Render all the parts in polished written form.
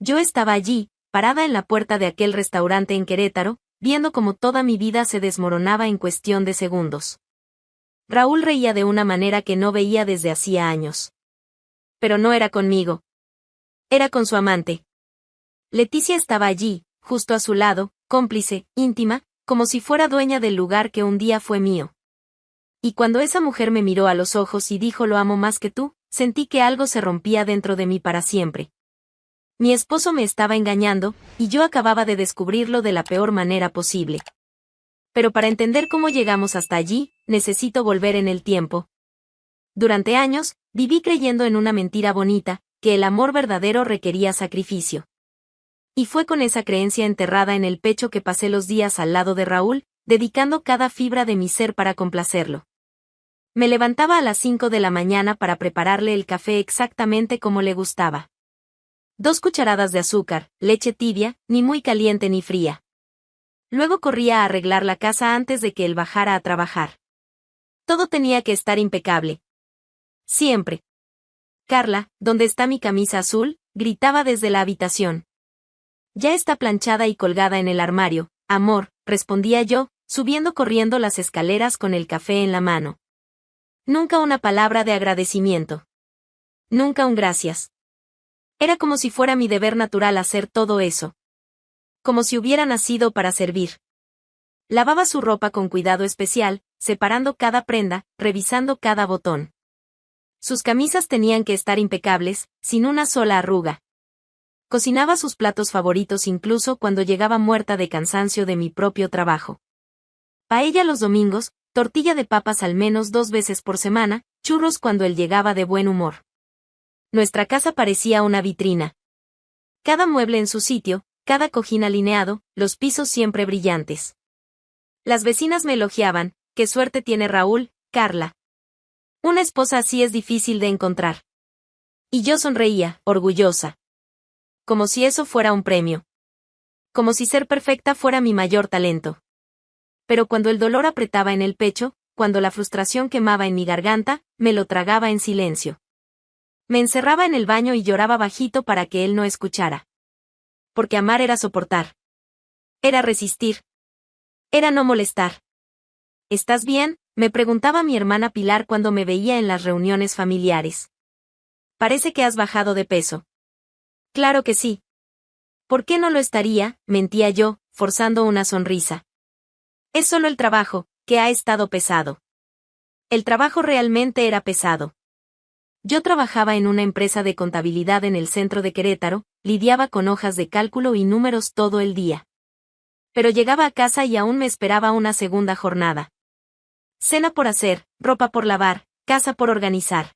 Yo estaba allí, parada en la puerta de aquel restaurante en Querétaro, viendo cómo toda mi vida se desmoronaba en cuestión de segundos. Raúl reía de una manera que no veía desde hacía años. Pero no era conmigo. Era con su amante. Leticia estaba allí, justo a su lado, cómplice, íntima, como si fuera dueña del lugar que un día fue mío. Y cuando esa mujer me miró a los ojos y dijo lo amo más que tú, sentí que algo se rompía dentro de mí para siempre. Mi esposo me estaba engañando, y yo acababa de descubrirlo de la peor manera posible. Pero para entender cómo llegamos hasta allí, necesito volver en el tiempo. Durante años, viví creyendo en una mentira bonita, que el amor verdadero requería sacrificio. Y fue con esa creencia enterrada en el pecho que pasé los días al lado de Raúl, dedicando cada fibra de mi ser para complacerlo. Me levantaba a las 5 de la mañana para prepararle el café exactamente como le gustaba. 2 cucharadas de azúcar, leche tibia, ni muy caliente ni fría. Luego corría a arreglar la casa antes de que él bajara a trabajar. Todo tenía que estar impecable. Siempre. Carla, ¿dónde está mi camisa azul?, gritaba desde la habitación. Ya está planchada y colgada en el armario, amor, respondía yo, subiendo corriendo las escaleras con el café en la mano. Nunca una palabra de agradecimiento. Nunca un gracias. Era como si fuera mi deber natural hacer todo eso. Como si hubiera nacido para servir. Lavaba su ropa con cuidado especial, separando cada prenda, revisando cada botón. Sus camisas tenían que estar impecables, sin una sola arruga. Cocinaba sus platos favoritos incluso cuando llegaba muerta de cansancio de mi propio trabajo. Paella los domingos, tortilla de papas al menos 2 veces por semana, churros cuando él llegaba de buen humor. Nuestra casa parecía una vitrina. Cada mueble en su sitio, cada cojín alineado, los pisos siempre brillantes. Las vecinas me elogiaban, qué suerte tiene Raúl, Carla. Una esposa así es difícil de encontrar. Y yo sonreía, orgullosa. Como si eso fuera un premio. Como si ser perfecta fuera mi mayor talento. Pero cuando el dolor apretaba en el pecho, cuando la frustración quemaba en mi garganta, me lo tragaba en silencio. Me encerraba en el baño y lloraba bajito para que él no escuchara. Porque amar era soportar. Era resistir. Era no molestar. ¿Estás bien?, me preguntaba mi hermana Pilar cuando me veía en las reuniones familiares. Parece que has bajado de peso. Claro que sí. ¿Por qué no lo estaría?, mentía yo, forzando una sonrisa. Es solo el trabajo, que ha estado pesado. El trabajo realmente era pesado. Yo trabajaba en una empresa de contabilidad en el centro de Querétaro, lidiaba con hojas de cálculo y números todo el día. Pero llegaba a casa y aún me esperaba una segunda jornada. Cena por hacer, ropa por lavar, casa por organizar.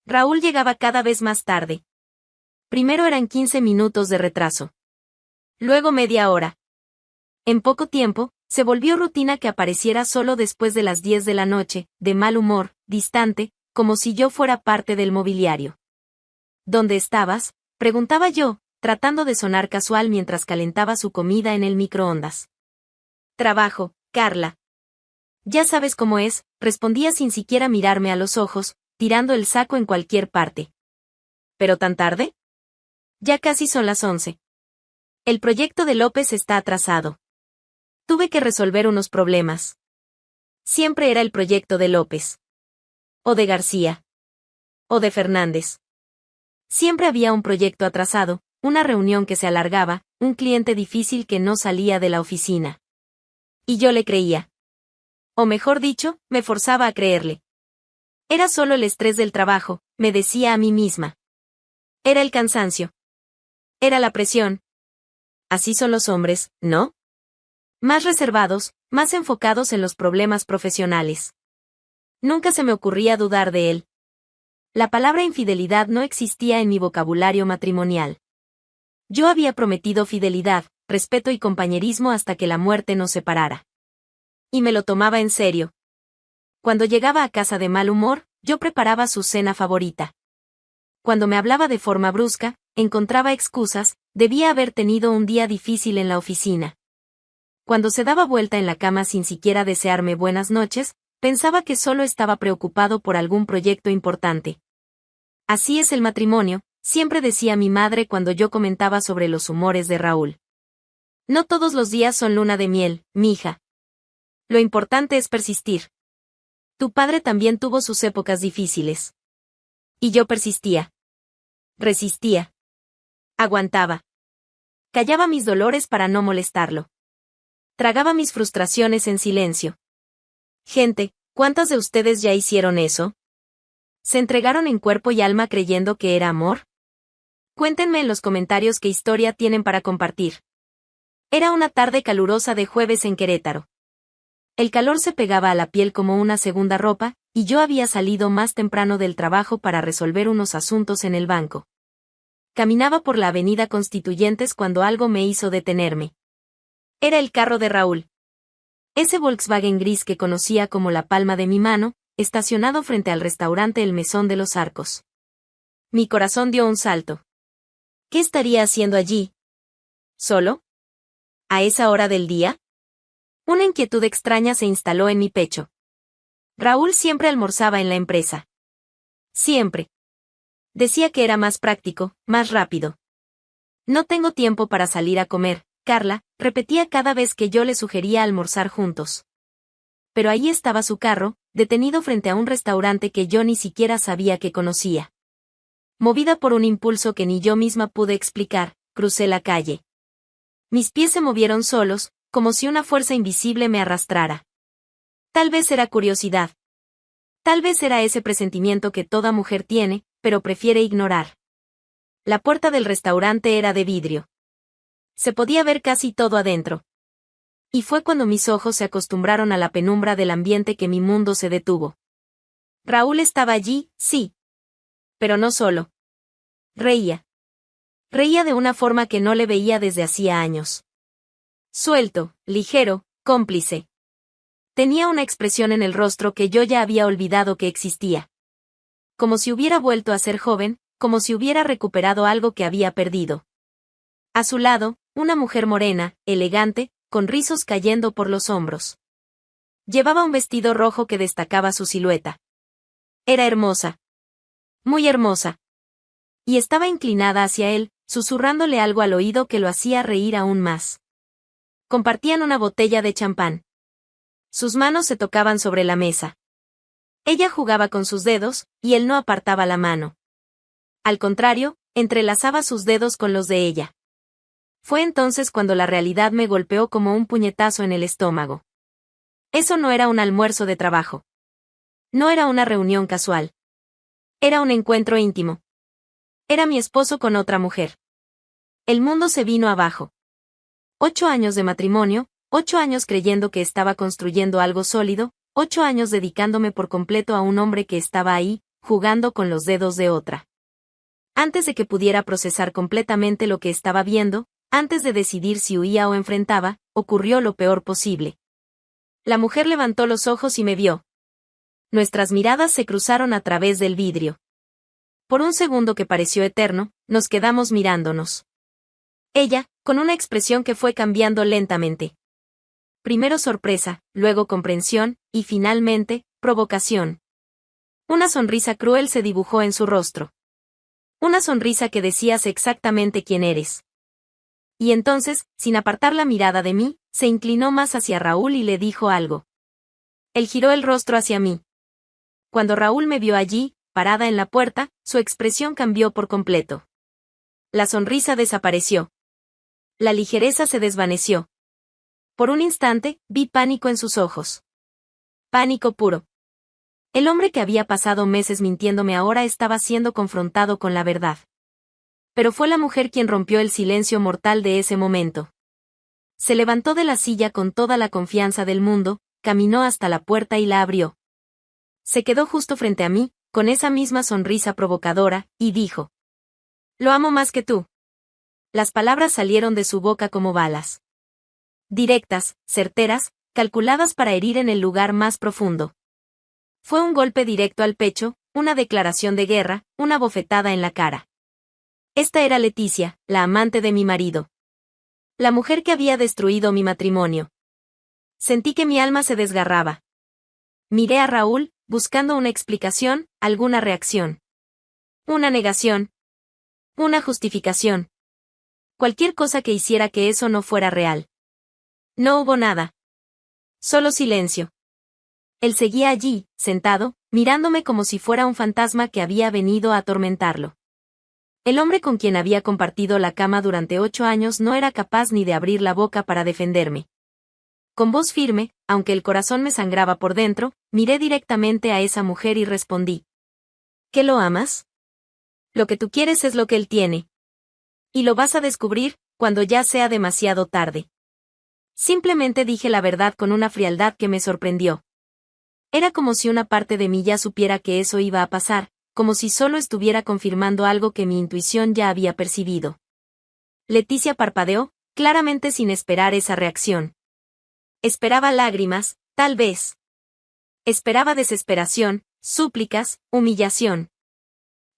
Raúl llegaba cada vez más tarde. Primero eran 15 minutos de retraso. Luego media hora. En poco tiempo, se volvió rutina que apareciera solo después de las 10 de la noche, de mal humor, distante, como si yo fuera parte del mobiliario. ¿Dónde estabas?, preguntaba yo, tratando de sonar casual mientras calentaba su comida en el microondas. Trabajo, Carla. Ya sabes cómo es, respondía sin siquiera mirarme a los ojos, tirando el saco en cualquier parte. ¿Pero tan tarde? Ya casi son las 11. El proyecto de López está atrasado. Tuve que resolver unos problemas. Siempre era el proyecto de López. O de García. O de Fernández. Siempre había un proyecto atrasado, una reunión que se alargaba, un cliente difícil que no salía de la oficina. Y yo le creía. O mejor dicho, me forzaba a creerle. Era solo el estrés del trabajo, me decía a mí misma. Era el cansancio. Era la presión. Así son los hombres, ¿no? Más reservados, más enfocados en los problemas profesionales. Nunca se me ocurría dudar de él. La palabra infidelidad no existía en mi vocabulario matrimonial. Yo había prometido fidelidad, respeto y compañerismo hasta que la muerte nos separara. Y me lo tomaba en serio. Cuando llegaba a casa de mal humor, yo preparaba su cena favorita. Cuando me hablaba de forma brusca, encontraba excusas, debía haber tenido un día difícil en la oficina. Cuando se daba vuelta en la cama sin siquiera desearme buenas noches, pensaba que solo estaba preocupado por algún proyecto importante. Así es el matrimonio, siempre decía mi madre cuando yo comentaba sobre los humores de Raúl. No todos los días son luna de miel, mija. Lo importante es persistir. Tu padre también tuvo sus épocas difíciles. Y yo persistía. Resistía. Aguantaba. Callaba mis dolores para no molestarlo. Tragaba mis frustraciones en silencio. Gente, ¿cuántas de ustedes ya hicieron eso? ¿Se entregaron en cuerpo y alma creyendo que era amor? Cuéntenme en los comentarios qué historia tienen para compartir. Era una tarde calurosa de jueves en Querétaro. El calor se pegaba a la piel como una segunda ropa, y yo había salido más temprano del trabajo para resolver unos asuntos en el banco. Caminaba por la avenida Constituyentes cuando algo me hizo detenerme. Era el carro de Raúl. Ese Volkswagen gris que conocía como la palma de mi mano, estacionado frente al restaurante El Mesón de los Arcos. Mi corazón dio un salto. ¿Qué estaría haciendo allí? ¿Solo? ¿A esa hora del día? Una inquietud extraña se instaló en mi pecho. Raúl siempre almorzaba en la empresa. Siempre. Decía que era más práctico, más rápido. No tengo tiempo para salir a comer, Carla, repetía cada vez que yo le sugería almorzar juntos. Pero allí estaba su carro, detenido frente a un restaurante que yo ni siquiera sabía que conocía. Movida por un impulso que ni yo misma pude explicar, crucé la calle. Mis pies se movieron solos, como si una fuerza invisible me arrastrara. Tal vez era curiosidad. Tal vez era ese presentimiento que toda mujer tiene, pero prefiere ignorar. La puerta del restaurante era de vidrio. Se podía ver casi todo adentro. Y fue cuando mis ojos se acostumbraron a la penumbra del ambiente que mi mundo se detuvo. Raúl estaba allí, sí. Pero no solo. Reía. Reía de una forma que no le veía desde hacía años. Suelto, ligero, cómplice. Tenía una expresión en el rostro que yo ya había olvidado que existía. Como si hubiera vuelto a ser joven, como si hubiera recuperado algo que había perdido. A su lado, una mujer morena, elegante, con rizos cayendo por los hombros. Llevaba un vestido rojo que destacaba su silueta. Era hermosa. Muy hermosa. Y estaba inclinada hacia él, susurrándole algo al oído que lo hacía reír aún más. Compartían una botella de champán. Sus manos se tocaban sobre la mesa. Ella jugaba con sus dedos, y él no apartaba la mano. Al contrario, entrelazaba sus dedos con los de ella. Fue entonces cuando la realidad me golpeó como un puñetazo en el estómago. Eso no era un almuerzo de trabajo. No era una reunión casual. Era un encuentro íntimo. Era mi esposo con otra mujer. El mundo se vino abajo. 8 años de matrimonio, 8 años creyendo que estaba construyendo algo sólido, 8 años dedicándome por completo a un hombre que estaba ahí, jugando con los dedos de otra. Antes de que pudiera procesar completamente lo que estaba viendo, antes de decidir si huía o enfrentaba, ocurrió lo peor posible. La mujer levantó los ojos y me vio. Nuestras miradas se cruzaron a través del vidrio. Por un segundo que pareció eterno, nos quedamos mirándonos. Ella, con una expresión que fue cambiando lentamente. Primero sorpresa, luego comprensión, y finalmente, provocación. Una sonrisa cruel se dibujó en su rostro. Una sonrisa que decías exactamente quién eres. Y entonces, sin apartar la mirada de mí, se inclinó más hacia Raúl y le dijo algo. Él giró el rostro hacia mí. Cuando Raúl me vio allí, parada en la puerta, su expresión cambió por completo. La sonrisa desapareció. La ligereza se desvaneció. Por un instante, vi pánico en sus ojos. Pánico puro. El hombre que había pasado meses mintiéndome ahora estaba siendo confrontado con la verdad. Pero fue la mujer quien rompió el silencio mortal de ese momento. Se levantó de la silla con toda la confianza del mundo, caminó hasta la puerta y la abrió. Se quedó justo frente a mí, con esa misma sonrisa provocadora, y dijo: «Lo amo más que tú». Las palabras salieron de su boca como balas. Directas, certeras, calculadas para herir en el lugar más profundo. Fue un golpe directo al pecho, una declaración de guerra, una bofetada en la cara. Esta era Leticia, la amante de mi marido. La mujer que había destruido mi matrimonio. Sentí que mi alma se desgarraba. Miré a Raúl, buscando una explicación, alguna reacción. Una negación. Una justificación. Cualquier cosa que hiciera que eso no fuera real. No hubo nada. Solo silencio. Él seguía allí, sentado, mirándome como si fuera un fantasma que había venido a atormentarlo. El hombre con quien había compartido la cama durante 8 años no era capaz ni de abrir la boca para defenderme. Con voz firme, aunque el corazón me sangraba por dentro, miré directamente a esa mujer y respondí. ¿Qué lo amas? Lo que tú quieres es lo que él tiene. Y lo vas a descubrir, cuando ya sea demasiado tarde. Simplemente dije la verdad con una frialdad que me sorprendió. Era como si una parte de mí ya supiera que eso iba a pasar, como si solo estuviera confirmando algo que mi intuición ya había percibido. Leticia parpadeó, claramente sin esperar esa reacción. Esperaba lágrimas, tal vez. Esperaba desesperación, súplicas, humillación.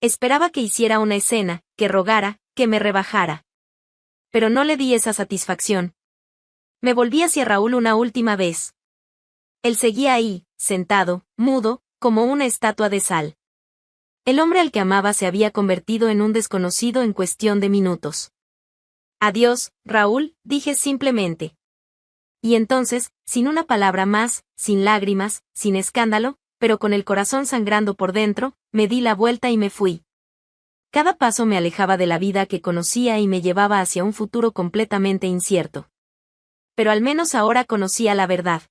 Esperaba que hiciera una escena, que rogara, que me rebajara. Pero no le di esa satisfacción. Me volví hacia Raúl una última vez. Él seguía ahí, sentado, mudo, como una estatua de sal. El hombre al que amaba se había convertido en un desconocido en cuestión de minutos. Adiós, Raúl, dije simplemente. Y entonces, sin una palabra más, sin lágrimas, sin escándalo, pero con el corazón sangrando por dentro, me di la vuelta y me fui. Cada paso me alejaba de la vida que conocía y me llevaba hacia un futuro completamente incierto. Pero al menos ahora conocía la verdad.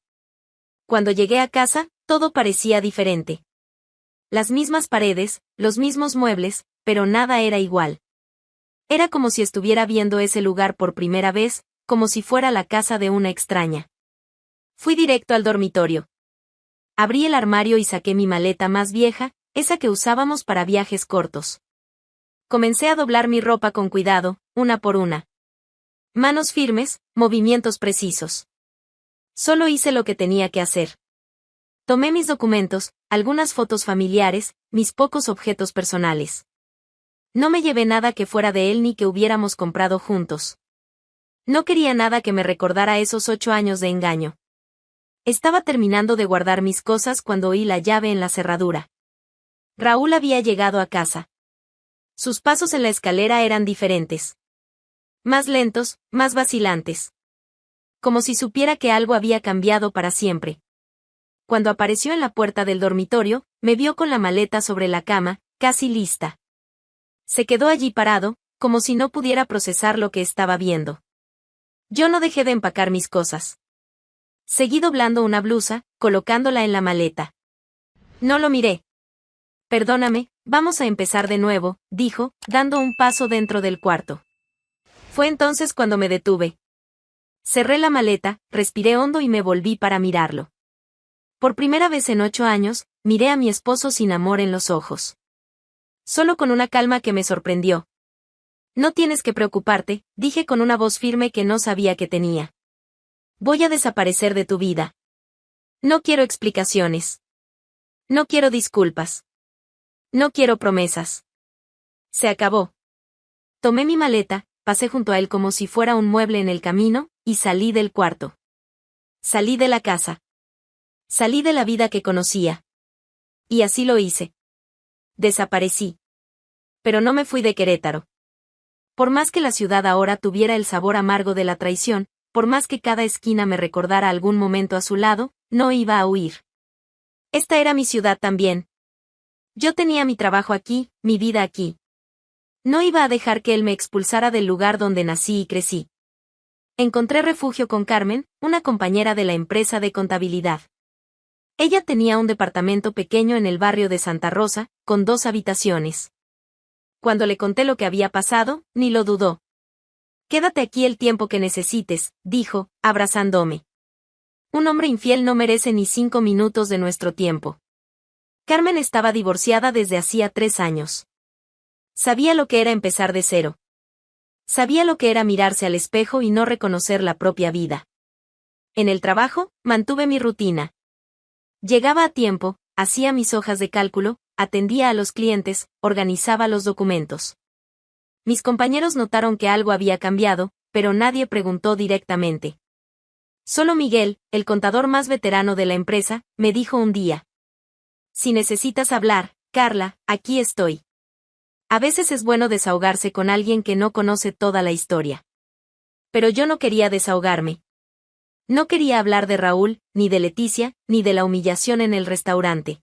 Cuando llegué a casa, todo parecía diferente. Las mismas paredes, los mismos muebles, pero nada era igual. Era como si estuviera viendo ese lugar por primera vez, como si fuera la casa de una extraña. Fui directo al dormitorio. Abrí el armario y saqué mi maleta más vieja, esa que usábamos para viajes cortos. Comencé a doblar mi ropa con cuidado, una por una. Manos firmes, movimientos precisos. Solo hice lo que tenía que hacer. Tomé mis documentos, algunas fotos familiares, mis pocos objetos personales. No me llevé nada que fuera de él ni que hubiéramos comprado juntos. No quería nada que me recordara esos 8 años de engaño. Estaba terminando de guardar mis cosas cuando oí la llave en la cerradura. Raúl había llegado a casa. Sus pasos en la escalera eran diferentes. Más lentos, más vacilantes. Como si supiera que algo había cambiado para siempre. Cuando apareció en la puerta del dormitorio, me vio con la maleta sobre la cama, casi lista. Se quedó allí parado, como si no pudiera procesar lo que estaba viendo. Yo no dejé de empacar mis cosas. Seguí doblando una blusa, colocándola en la maleta. No lo miré. Perdóname, vamos a empezar de nuevo, dijo, dando un paso dentro del cuarto. Fue entonces cuando me detuve. Cerré la maleta, respiré hondo y me volví para mirarlo. Por primera vez en 8 años, miré a mi esposo sin amor en los ojos. Solo con una calma que me sorprendió. No tienes que preocuparte, dije con una voz firme que no sabía que tenía. Voy a desaparecer de tu vida. No quiero explicaciones. No quiero disculpas. No quiero promesas. Se acabó. Tomé mi maleta, pasé junto a él como si fuera un mueble en el camino, y salí del cuarto. Salí de la casa. Salí de la vida que conocía. Y así lo hice. Desaparecí. Pero no me fui de Querétaro. Por más que la ciudad ahora tuviera el sabor amargo de la traición, por más que cada esquina me recordara algún momento a su lado, no iba a huir. Esta era mi ciudad también. Yo tenía mi trabajo aquí, mi vida aquí. No iba a dejar que él me expulsara del lugar donde nací y crecí. Encontré refugio con Carmen, una compañera de la empresa de contabilidad. Ella tenía un departamento pequeño en el barrio de Santa Rosa, con 2 habitaciones. Cuando le conté lo que había pasado, ni lo dudó. Quédate aquí el tiempo que necesites, dijo, abrazándome. Un hombre infiel no merece ni 5 minutos de nuestro tiempo. Carmen estaba divorciada desde hacía 3 años. Sabía lo que era empezar de cero. Sabía lo que era mirarse al espejo y no reconocer la propia vida. En el trabajo, mantuve mi rutina. Llegaba a tiempo, hacía mis hojas de cálculo, atendía a los clientes, organizaba los documentos. Mis compañeros notaron que algo había cambiado, pero nadie preguntó directamente. Solo Miguel, el contador más veterano de la empresa, me dijo un día. Si necesitas hablar, Carla, aquí estoy. A veces es bueno desahogarse con alguien que no conoce toda la historia. Pero yo no quería desahogarme. No quería hablar de Raúl, ni de Leticia, ni de la humillación en el restaurante.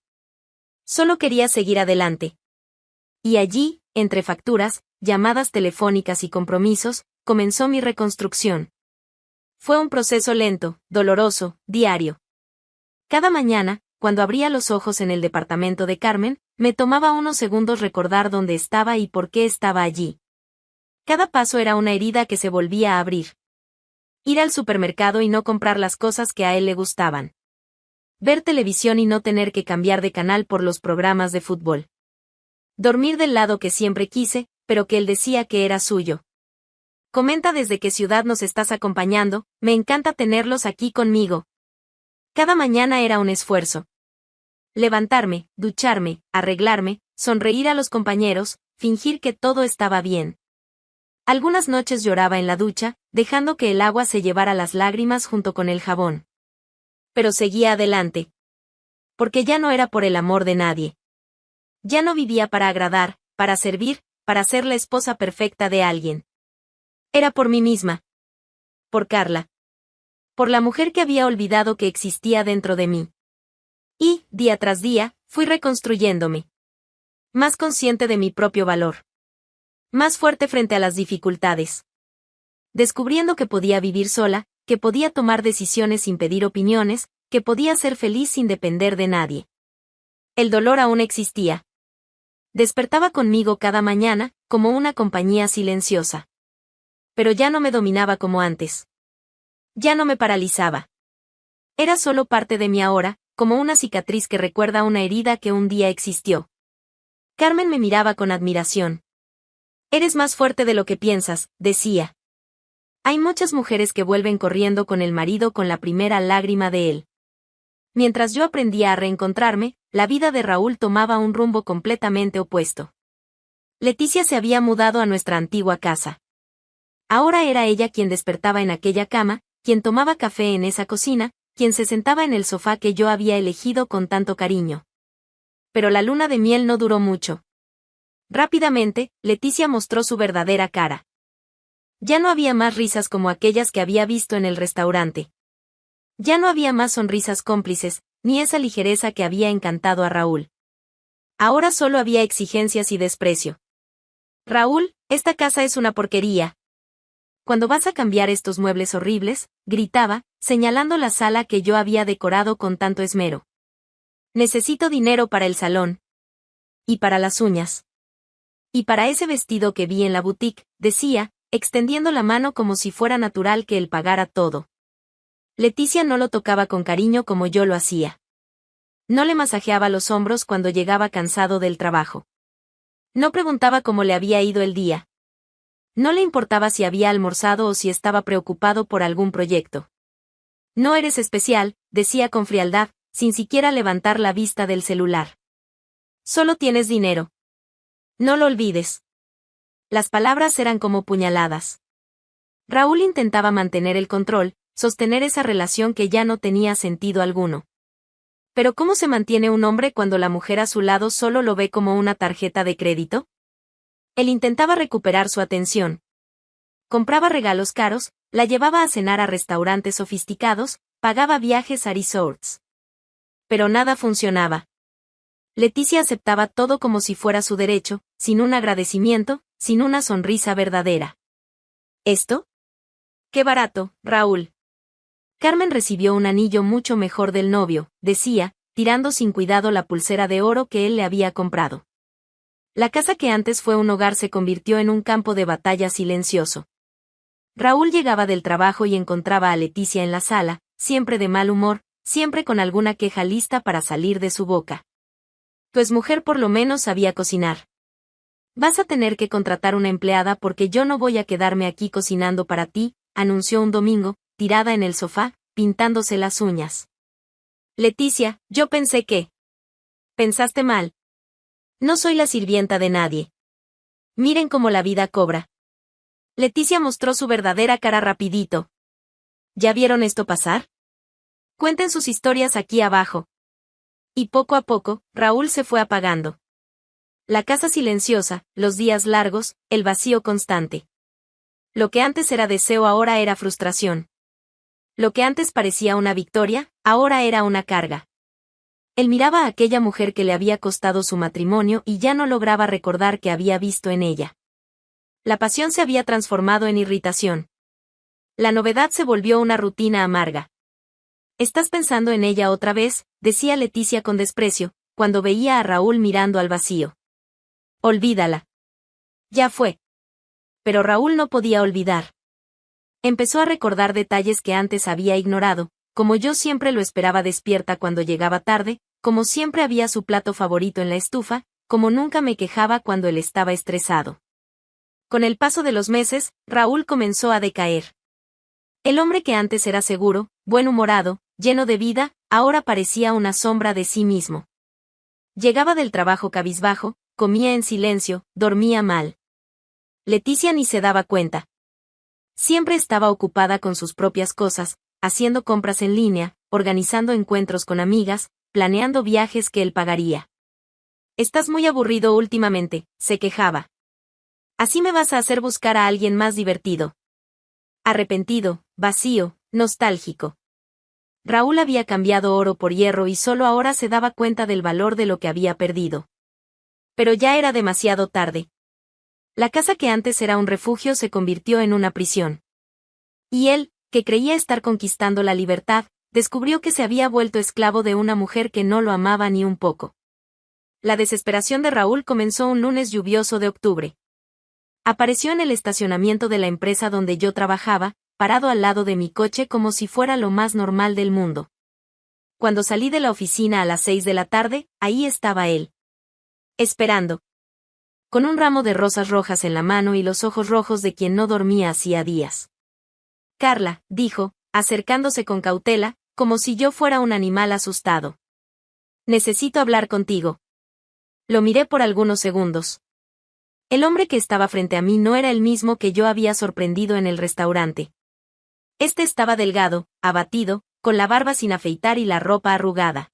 Solo quería seguir adelante. Y allí, entre facturas, llamadas telefónicas y compromisos, comenzó mi reconstrucción. Fue un proceso lento, doloroso, diario. Cada mañana, cuando abría los ojos en el departamento de Carmen, me tomaba unos segundos recordar dónde estaba y por qué estaba allí. Cada paso era una herida que se volvía a abrir. Ir al supermercado y no comprar las cosas que a él le gustaban. Ver televisión y no tener que cambiar de canal por los programas de fútbol. Dormir del lado que siempre quise, pero que él decía que era suyo. Comenta desde qué ciudad nos estás acompañando, me encanta tenerlos aquí conmigo. Cada mañana era un esfuerzo. Levantarme, ducharme, arreglarme, sonreír a los compañeros, fingir que todo estaba bien. Algunas noches lloraba en la ducha, dejando que el agua se llevara las lágrimas junto con el jabón. Pero seguía adelante. Porque ya no era por el amor de nadie. Ya no vivía para agradar, para servir, para ser la esposa perfecta de alguien. Era por mí misma. Por Carla. Por la mujer que había olvidado que existía dentro de mí. Y, día tras día, fui reconstruyéndome. Más consciente de mi propio valor. Más fuerte frente a las dificultades. Descubriendo que podía vivir sola, que podía tomar decisiones sin pedir opiniones, que podía ser feliz sin depender de nadie. El dolor aún existía. Despertaba conmigo cada mañana, como una compañía silenciosa. Pero ya no me dominaba como antes. Ya no me paralizaba. Era solo parte de mí ahora, como una cicatriz que recuerda una herida que un día existió. Carmen me miraba con admiración. Eres más fuerte de lo que piensas, decía. Hay muchas mujeres que vuelven corriendo con el marido con la primera lágrima de él. Mientras yo aprendía a reencontrarme, la vida de Raúl tomaba un rumbo completamente opuesto. Leticia se había mudado a nuestra antigua casa. Ahora era ella quien despertaba en aquella cama, quien tomaba café en esa cocina, quien se sentaba en el sofá que yo había elegido con tanto cariño. Pero la luna de miel no duró mucho. Rápidamente, Leticia mostró su verdadera cara. Ya no había más risas como aquellas que había visto en el restaurante. Ya no había más sonrisas cómplices, ni esa ligereza que había encantado a Raúl. Ahora solo había exigencias y desprecio. Raúl, esta casa es una porquería. ¿Cuándo vas a cambiar estos muebles horribles?, gritaba, señalando la sala que yo había decorado con tanto esmero. Necesito dinero para el salón. Y para las uñas. Y para ese vestido que vi en la boutique, decía, extendiendo la mano como si fuera natural que él pagara todo. Leticia no lo tocaba con cariño como yo lo hacía. No le masajeaba los hombros cuando llegaba cansado del trabajo. No preguntaba cómo le había ido el día. No le importaba si había almorzado o si estaba preocupado por algún proyecto. No eres especial, decía con frialdad, sin siquiera levantar la vista del celular. Solo tienes dinero. No lo olvides. Las palabras eran como puñaladas. Raúl intentaba mantener el control, sostener esa relación que ya no tenía sentido alguno. Pero ¿cómo se mantiene un hombre cuando la mujer a su lado solo lo ve como una tarjeta de crédito? Él intentaba recuperar su atención. Compraba regalos caros, la llevaba a cenar a restaurantes sofisticados, pagaba viajes a resorts. Pero nada funcionaba. Leticia aceptaba todo como si fuera su derecho, sin un agradecimiento, sin una sonrisa verdadera. ¿Esto? ¡Qué barato, Raúl! Carmen recibió un anillo mucho mejor del novio, decía, tirando sin cuidado la pulsera de oro que él le había comprado. La casa que antes fue un hogar se convirtió en un campo de batalla silencioso. Raúl llegaba del trabajo y encontraba a Leticia en la sala, siempre de mal humor, siempre con alguna queja lista para salir de su boca. Tu exmujer por lo menos sabía cocinar. Vas a tener que contratar una empleada porque yo no voy a quedarme aquí cocinando para ti, anunció un domingo, tirada en el sofá, pintándose las uñas. Leticia, yo pensé que... Pensaste mal. No soy la sirvienta de nadie. Miren cómo la vida cobra. Leticia mostró su verdadera cara rapidito. ¿Ya vieron esto pasar? Cuenten sus historias aquí abajo. Y poco a poco, Raúl se fue apagando. La casa silenciosa, los días largos, el vacío constante. Lo que antes era deseo ahora era frustración. Lo que antes parecía una victoria, ahora era una carga. Él miraba a aquella mujer que le había costado su matrimonio y ya no lograba recordar que había visto en ella. La pasión se había transformado en irritación. La novedad se volvió una rutina amarga. «¿Estás pensando en ella otra vez?», decía Leticia con desprecio, cuando veía a Raúl mirando al vacío. «Olvídala. Ya fue». Pero Raúl no podía olvidar. Empezó a recordar detalles que antes había ignorado, como yo siempre lo esperaba despierta cuando llegaba tarde, como siempre había su plato favorito en la estufa, como nunca me quejaba cuando él estaba estresado. Con el paso de los meses, Raúl comenzó a decaer. El hombre que antes era seguro, buen-humorado, lleno de vida, ahora parecía una sombra de sí mismo. Llegaba del trabajo cabizbajo, comía en silencio, dormía mal. Leticia ni se daba cuenta. Siempre estaba ocupada con sus propias cosas, haciendo compras en línea, organizando encuentros con amigas, planeando viajes que él pagaría. «Estás muy aburrido últimamente», se quejaba. «Así me vas a hacer buscar a alguien más divertido». Arrepentido, vacío, nostálgico. Raúl había cambiado oro por hierro y solo ahora se daba cuenta del valor de lo que había perdido. Pero ya era demasiado tarde. La casa que antes era un refugio se convirtió en una prisión. Y él, que creía estar conquistando la libertad, descubrió que se había vuelto esclavo de una mujer que no lo amaba ni un poco. La desesperación de Raúl comenzó un lunes lluvioso de octubre. Apareció en el estacionamiento de la empresa donde yo trabajaba, parado al lado de mi coche como si fuera lo más normal del mundo. Cuando salí de la oficina a las 6 de la tarde, ahí estaba él. Esperando. Con un ramo de rosas rojas en la mano y los ojos rojos de quien no dormía hacía días. «Carla», dijo, acercándose con cautela, como si yo fuera un animal asustado. «Necesito hablar contigo». Lo miré por algunos segundos. El hombre que estaba frente a mí no era el mismo que yo había sorprendido en el restaurante. Este estaba delgado, abatido, con la barba sin afeitar y la ropa arrugada.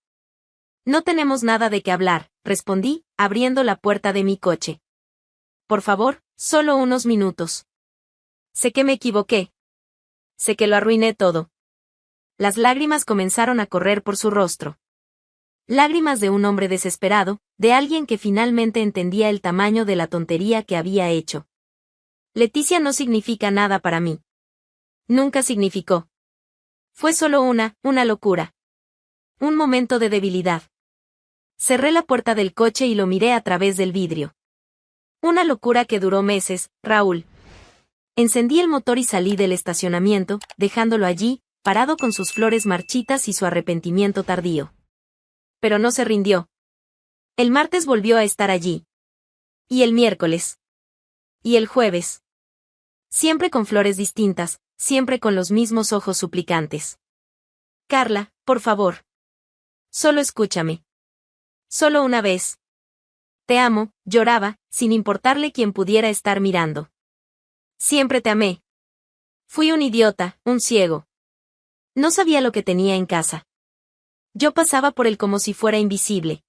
«No tenemos nada de qué hablar», respondí, abriendo la puerta de mi coche. «Por favor, solo unos minutos. Sé que me equivoqué. Sé que lo arruiné todo». Las lágrimas comenzaron a correr por su rostro. Lágrimas de un hombre desesperado, de alguien que finalmente entendía el tamaño de la tontería que había hecho. Leticia no significa nada para mí. Nunca significó. Fue solo una locura. Un momento de debilidad. Cerré la puerta del coche y lo miré a través del vidrio. Una locura que duró meses, Raúl. Encendí el motor y salí del estacionamiento, dejándolo allí, parado con sus flores marchitas y su arrepentimiento tardío. Pero no se rindió. El martes volvió a estar allí. Y el miércoles. Y el jueves. Siempre con flores distintas, siempre con los mismos ojos suplicantes. «Carla, por favor. Solo escúchame. Solo una vez. Te amo», lloraba, sin importarle quién pudiera estar mirando. «Siempre te amé. Fui un idiota, un ciego. No sabía lo que tenía en casa. Yo pasaba por él como si fuera invisible.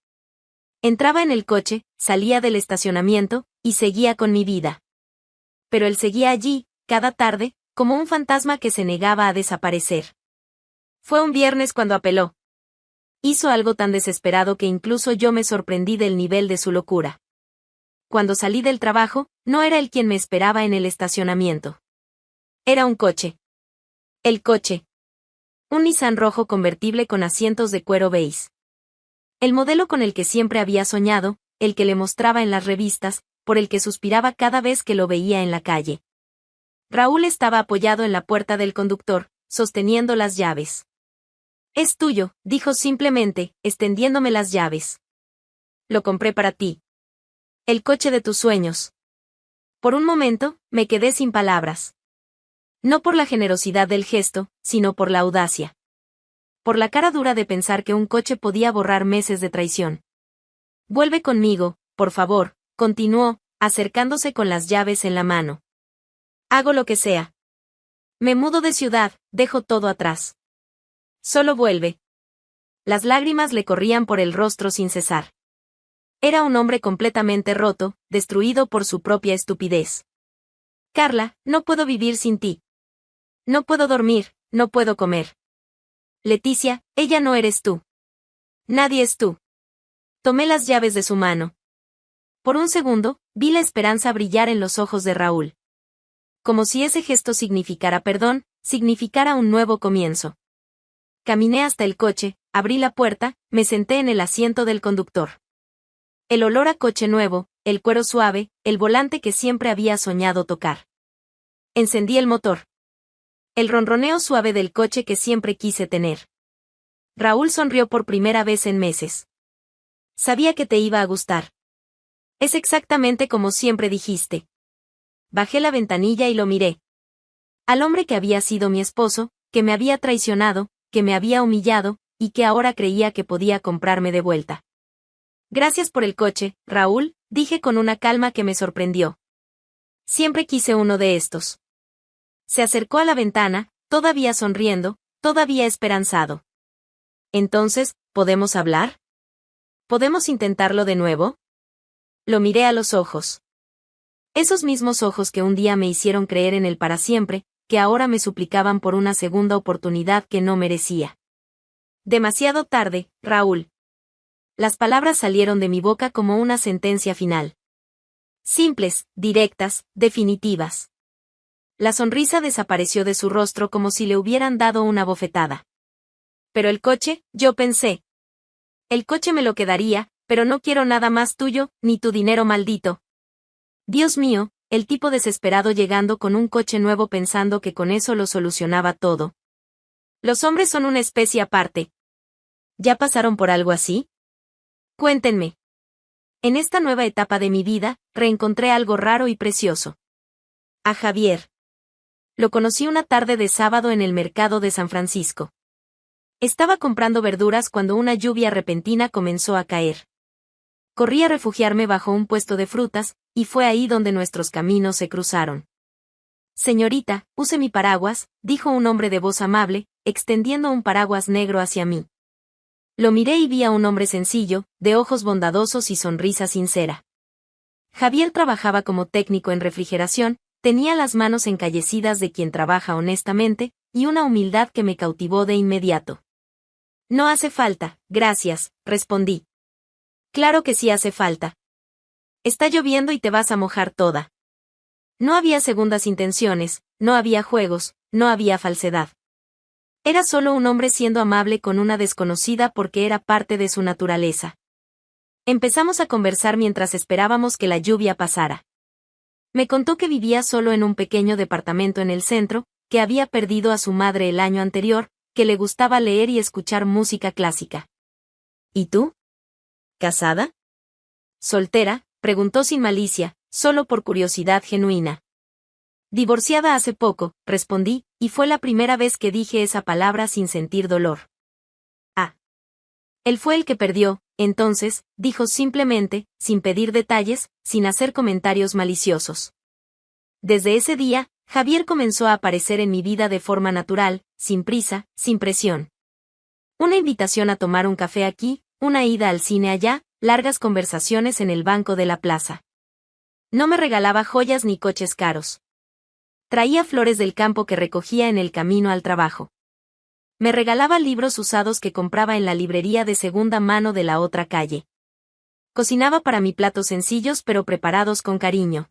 Entraba en el coche, salía del estacionamiento, y seguía con mi vida. Pero él seguía allí, cada tarde, como un fantasma que se negaba a desaparecer. Fue un viernes cuando apeló. Hizo algo tan desesperado que incluso yo me sorprendí del nivel de su locura. Cuando salí del trabajo, no era él quien me esperaba en el estacionamiento. Era un coche. El coche. Un Nissan rojo convertible con asientos de cuero beige. El modelo con el que siempre había soñado, el que le mostraba en las revistas, por el que suspiraba cada vez que lo veía en la calle. Raúl estaba apoyado en la puerta del conductor, sosteniendo las llaves. «Es tuyo», dijo simplemente, extendiéndome las llaves. «Lo compré para ti. El coche de tus sueños». Por un momento, me quedé sin palabras. No por la generosidad del gesto, sino por la audacia. Por la cara dura de pensar que un coche podía borrar meses de traición. «Vuelve conmigo, por favor», continuó, acercándose con las llaves en la mano. «Hago lo que sea. Me mudo de ciudad, dejo todo atrás. Solo vuelve». Las lágrimas le corrían por el rostro sin cesar. Era un hombre completamente roto, destruido por su propia estupidez. Carla, no puedo vivir sin ti. No puedo dormir, no puedo comer. Leticia, ella no eres tú. Nadie es tú. Tomé las llaves de su mano. Por un segundo, vi la esperanza brillar en los ojos de Raúl. Como si ese gesto significara perdón, significara un nuevo comienzo. Caminé hasta el coche, abrí la puerta, me senté en el asiento del conductor. El olor a coche nuevo, el cuero suave, el volante que siempre había soñado tocar. Encendí el motor. El ronroneo suave del coche que siempre quise tener. Raúl sonrió por primera vez en meses. Sabía que te iba a gustar. Es exactamente como siempre dijiste. Bajé la ventanilla y lo miré. Al hombre que había sido mi esposo, que me había traicionado, que me había humillado, y que ahora creía que podía comprarme de vuelta. Gracias por el coche, Raúl, dije con una calma que me sorprendió. Siempre quise uno de estos. Se acercó a la ventana, todavía sonriendo, todavía esperanzado. Entonces, ¿podemos hablar? ¿Podemos intentarlo de nuevo? Lo miré a los ojos. Esos mismos ojos que un día me hicieron creer en él para siempre, que ahora me suplicaban por una segunda oportunidad que no merecía. Demasiado tarde, Raúl. Las palabras salieron de mi boca como una sentencia final. Simples, directas, definitivas. La sonrisa desapareció de su rostro como si le hubieran dado una bofetada. Pero el coche, yo pensé. El coche me lo quedaría, pero no quiero nada más tuyo, ni tu dinero maldito. Dios mío, el tipo desesperado llegando con un coche nuevo pensando que con eso lo solucionaba todo. Los hombres son una especie aparte. ¿Ya pasaron por algo así? Cuéntenme. En esta nueva etapa de mi vida, reencontré algo raro y precioso. A Javier. Lo conocí una tarde de sábado en el mercado de San Francisco. Estaba comprando verduras cuando una lluvia repentina comenzó a caer. Corrí a refugiarme bajo un puesto de frutas, y fue ahí donde nuestros caminos se cruzaron. Señorita, use mi paraguas, dijo un hombre de voz amable, extendiendo un paraguas negro hacia mí. Lo miré y vi a un hombre sencillo, de ojos bondadosos y sonrisa sincera. Javier trabajaba como técnico en refrigeración, tenía las manos encallecidas de quien trabaja honestamente, y una humildad que me cautivó de inmediato. No hace falta, gracias, respondí. Claro que sí hace falta. Está lloviendo y te vas a mojar toda. No había segundas intenciones, no había juegos, no había falsedad. Era solo un hombre siendo amable con una desconocida porque era parte de su naturaleza. Empezamos a conversar mientras esperábamos que la lluvia pasara. Me contó que vivía solo en un pequeño departamento en el centro, que había perdido a su madre el año anterior, que le gustaba leer y escuchar música clásica. ¿Y tú? ¿Casada? ¿Soltera?, preguntó sin malicia, solo por curiosidad genuina. Divorciada hace poco, respondí, y fue la primera vez que dije esa palabra sin sentir dolor. Ah. Él fue el que perdió, entonces, dijo simplemente, sin pedir detalles, sin hacer comentarios maliciosos. Desde ese día, Javier comenzó a aparecer en mi vida de forma natural, sin prisa, sin presión. Una invitación a tomar un café aquí, una ida al cine allá, largas conversaciones en el banco de la plaza. No me regalaba joyas ni coches caros. Traía flores del campo que recogía en el camino al trabajo. Me regalaba libros usados que compraba en la librería de segunda mano de la otra calle. Cocinaba para mí platos sencillos pero preparados con cariño.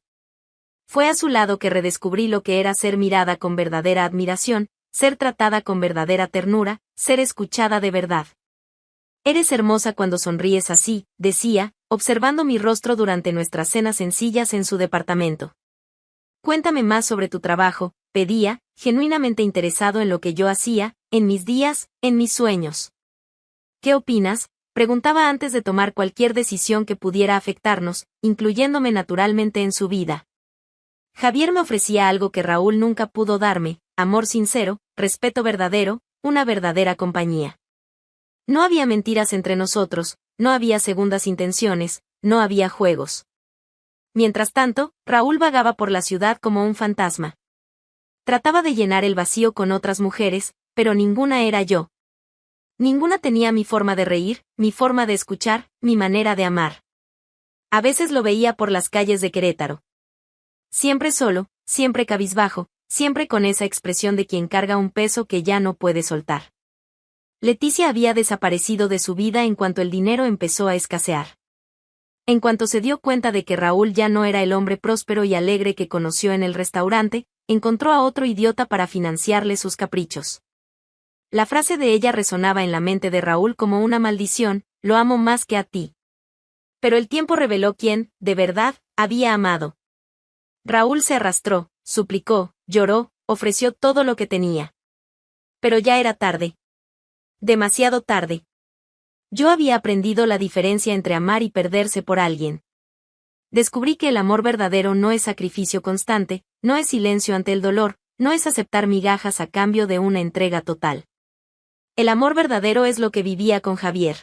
Fue a su lado que redescubrí lo que era ser mirada con verdadera admiración, ser tratada con verdadera ternura, ser escuchada de verdad. Eres hermosa cuando sonríes así, decía, observando mi rostro durante nuestras cenas sencillas en su departamento. Cuéntame más sobre tu trabajo, pedía, genuinamente interesado en lo que yo hacía, en mis días, en mis sueños. ¿Qué opinas?, preguntaba antes de tomar cualquier decisión que pudiera afectarnos, incluyéndome naturalmente en su vida. Javier me ofrecía algo que Raúl nunca pudo darme, amor sincero, respeto verdadero, una verdadera compañía. No había mentiras entre nosotros, no había segundas intenciones, no había juegos. Mientras tanto, Raúl vagaba por la ciudad como un fantasma. Trataba de llenar el vacío con otras mujeres, pero ninguna era yo. Ninguna tenía mi forma de reír, mi forma de escuchar, mi manera de amar. A veces lo veía por las calles de Querétaro. Siempre solo, siempre cabizbajo, siempre con esa expresión de quien carga un peso que ya no puede soltar. Leticia había desaparecido de su vida en cuanto el dinero empezó a escasear. En cuanto se dio cuenta de que Raúl ya no era el hombre próspero y alegre que conoció en el restaurante, encontró a otro idiota para financiarle sus caprichos. La frase de ella resonaba en la mente de Raúl como una maldición: lo amo más que a ti. Pero el tiempo reveló quién, de verdad, había amado. Raúl se arrastró, suplicó, lloró, ofreció todo lo que tenía. Pero ya era tarde. Demasiado tarde. Yo había aprendido la diferencia entre amar y perderse por alguien. Descubrí que el amor verdadero no es sacrificio constante, no es silencio ante el dolor, no es aceptar migajas a cambio de una entrega total. El amor verdadero es lo que vivía con Javier.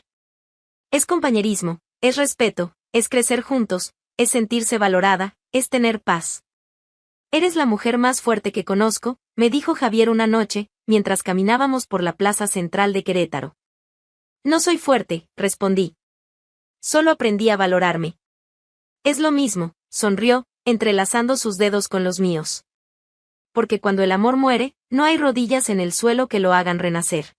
Es compañerismo, es respeto, es crecer juntos, es sentirse valorada, es tener paz. Eres la mujer más fuerte que conozco, me dijo Javier una noche, mientras caminábamos por la plaza central de Querétaro. No soy fuerte, respondí. Solo aprendí a valorarme. Es lo mismo, sonrió, entrelazando sus dedos con los míos. Porque cuando el amor muere, no hay rodillas en el suelo que lo hagan renacer.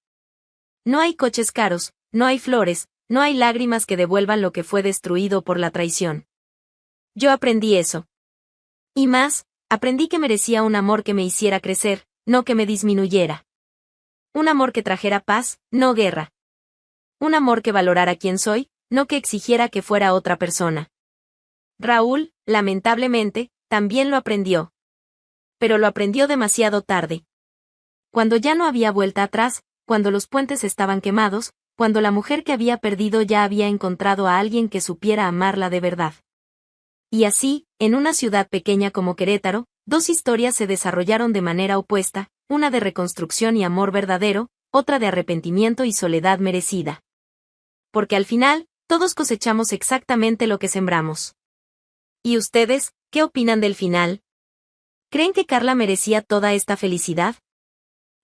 No hay coches caros, no hay flores, no hay lágrimas que devuelvan lo que fue destruido por la traición. Yo aprendí eso. Y más, aprendí que merecía un amor que me hiciera crecer, no que me disminuyera. Un amor que trajera paz, no guerra. Un amor que valorara quién soy, no que exigiera que fuera otra persona. Raúl, lamentablemente, también lo aprendió. Pero lo aprendió demasiado tarde. Cuando ya no había vuelta atrás, cuando los puentes estaban quemados, cuando la mujer que había perdido ya había encontrado a alguien que supiera amarla de verdad. Y así, en una ciudad pequeña como Querétaro, dos historias se desarrollaron de manera opuesta, una de reconstrucción y amor verdadero, otra de arrepentimiento y soledad merecida. Porque al final, todos cosechamos exactamente lo que sembramos. ¿Y ustedes, qué opinan del final? ¿Creen que Carla merecía toda esta felicidad?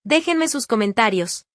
Déjenme sus comentarios.